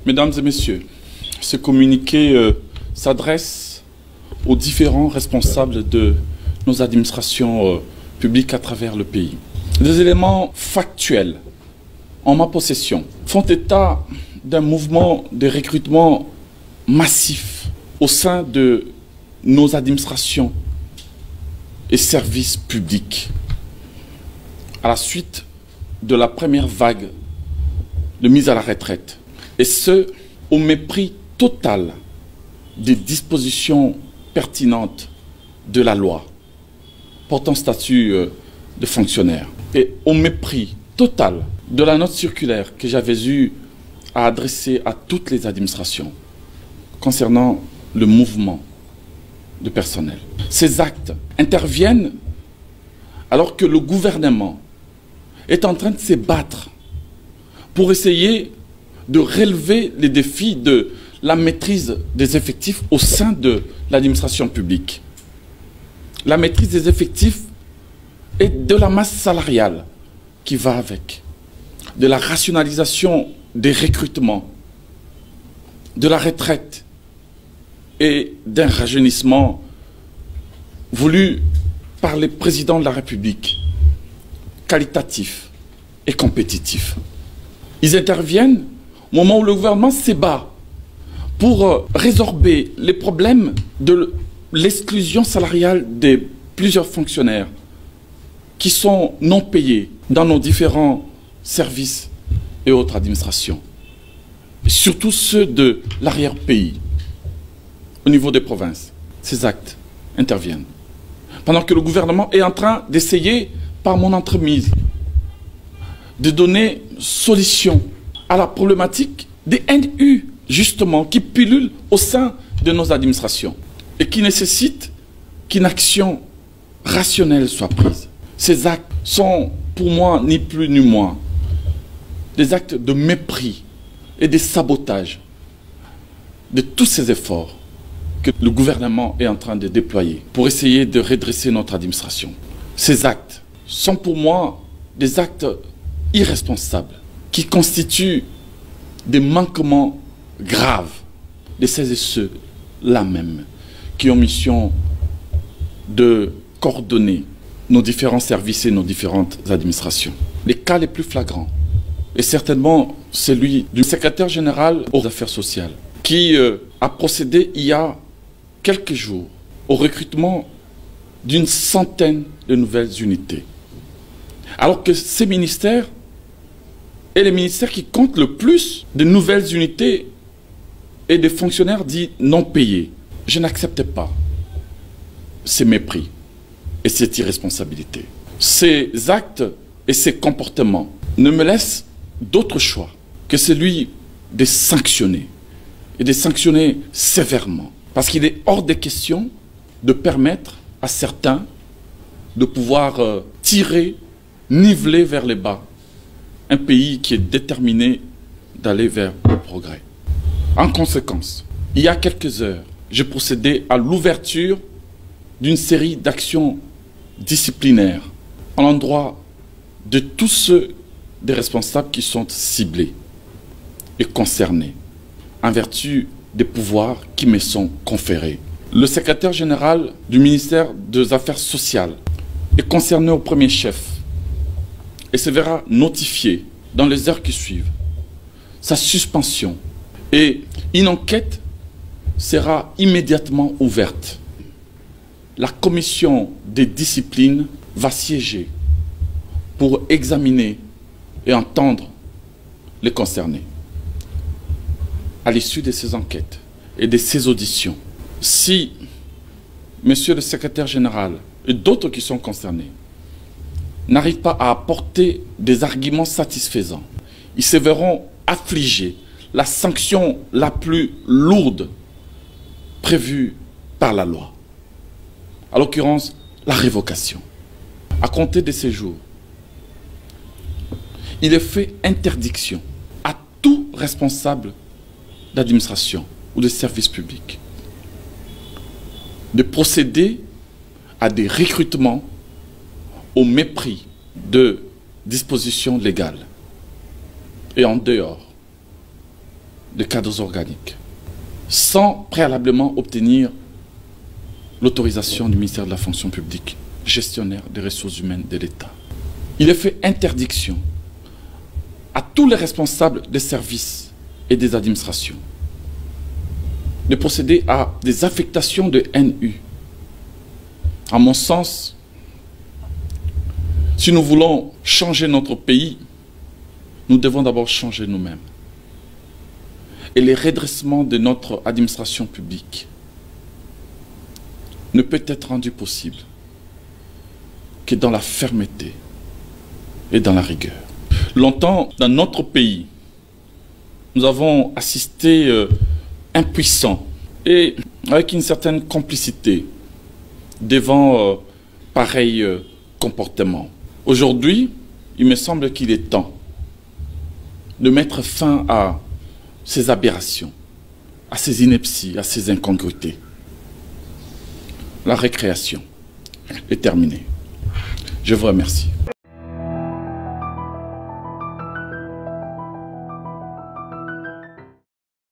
Mesdames et messieurs, ce communiqué s'adresse aux différents responsables de nos administrations publiques à travers le pays. Des éléments factuels en ma possession font état d'un mouvement de recrutement massif au sein de nos administrations et services publics à la suite de la première vague de mise à la retraite, et ce, au mépris total des dispositions pertinentes de la loi portant statut de fonctionnaire, et au mépris total de la note circulaire que j'avais eu à adresser à toutes les administrations concernant le mouvement de personnel. Ces actes interviennent alors que le gouvernement est en train de se battre pour essayer de relever les défis de la maîtrise des effectifs au sein de l'administration publique. La maîtrise des effectifs et de la masse salariale qui va avec, de la rationalisation des recrutements, de la retraite et d'un rajeunissement voulu par les présidents de la République, qualitatif et compétitif. Ils interviennent au moment où le gouvernement se bat pour résorber les problèmes de l'exclusion salariale de plusieurs fonctionnaires qui sont non payés dans nos différents services et autres administrations. Et surtout ceux de l'arrière-pays, au niveau des provinces. Ces actes interviennent. Pendant que le gouvernement est en train d'essayer, par mon entremise, de donner solution à la problématique des NU, justement, qui pullulent au sein de nos administrations et qui nécessitent qu'une action rationnelle soit prise. Ces actes sont, pour moi, ni plus ni moins, des actes de mépris et de sabotage de tous ces efforts que le gouvernement est en train de déployer pour essayer de redresser notre administration. Ces actes sont pour moi des actes irresponsables qui constituent des manquements graves de ces et ceux-là même qui ont mission de coordonner nos différents services et nos différentes administrations. Les cas les plus flagrants est certainement celui du secrétaire général aux affaires sociales qui a procédé il y a quelques jours au recrutement d'une centaine de nouvelles unités. Alors que ces ministères est les ministères qui comptent le plus de nouvelles unités et de fonctionnaires dits non payés. Je n'accepte pas ces mépris et cette irresponsabilité. Ces actes et ces comportements ne me laissent d'autre choix que celui de sanctionner, et de sanctionner sévèrement. Parce qu'il est hors de question de permettre à certains de pouvoir tirer, niveler vers le bas un pays qui est déterminé d'aller vers le progrès. En conséquence, il y a quelques heures, j'ai procédé à l'ouverture d'une série d'actions disciplinaires à l'endroit de tous ceux des responsables qui sont ciblés et concernés en vertu des pouvoirs qui me sont conférés. Le secrétaire général du ministère des Affaires sociales est concerné au premier chef et se verra notifié dans les heures qui suivent sa suspension, et une enquête sera immédiatement ouverte. La commission des disciplines va siéger pour examiner et entendre les concernés. À l'issue de ces enquêtes et de ces auditions, si monsieur le secrétaire général et d'autres qui sont concernés n'arrivent pas à apporter des arguments satisfaisants, ils se verront affliger la sanction la plus lourde prévue par la loi. À l'occurrence, la révocation. À compter de ces jours, il est fait interdiction à tout responsable d'administration ou de service public de procéder à des recrutements au mépris de dispositions légales et en dehors de cadres organiques, sans préalablement obtenir l'autorisation du ministère de la fonction publique, gestionnaire des ressources humaines de l'État. Il est fait interdiction à tous les responsables des services et des administrations de procéder à des affectations de NU. À mon sens, si nous voulons changer notre pays, nous devons d'abord changer nous-mêmes. Et le redressement de notre administration publique ne peut être rendu possible que dans la fermeté et dans la rigueur. Longtemps, dans notre pays, nous avons assisté impuissants et avec une certaine complicité devant pareil comportement. Aujourd'hui, il me semble qu'il est temps de mettre fin à ces aberrations, à ces inepties, à ces incongruités. La récréation est terminée. Je vous remercie.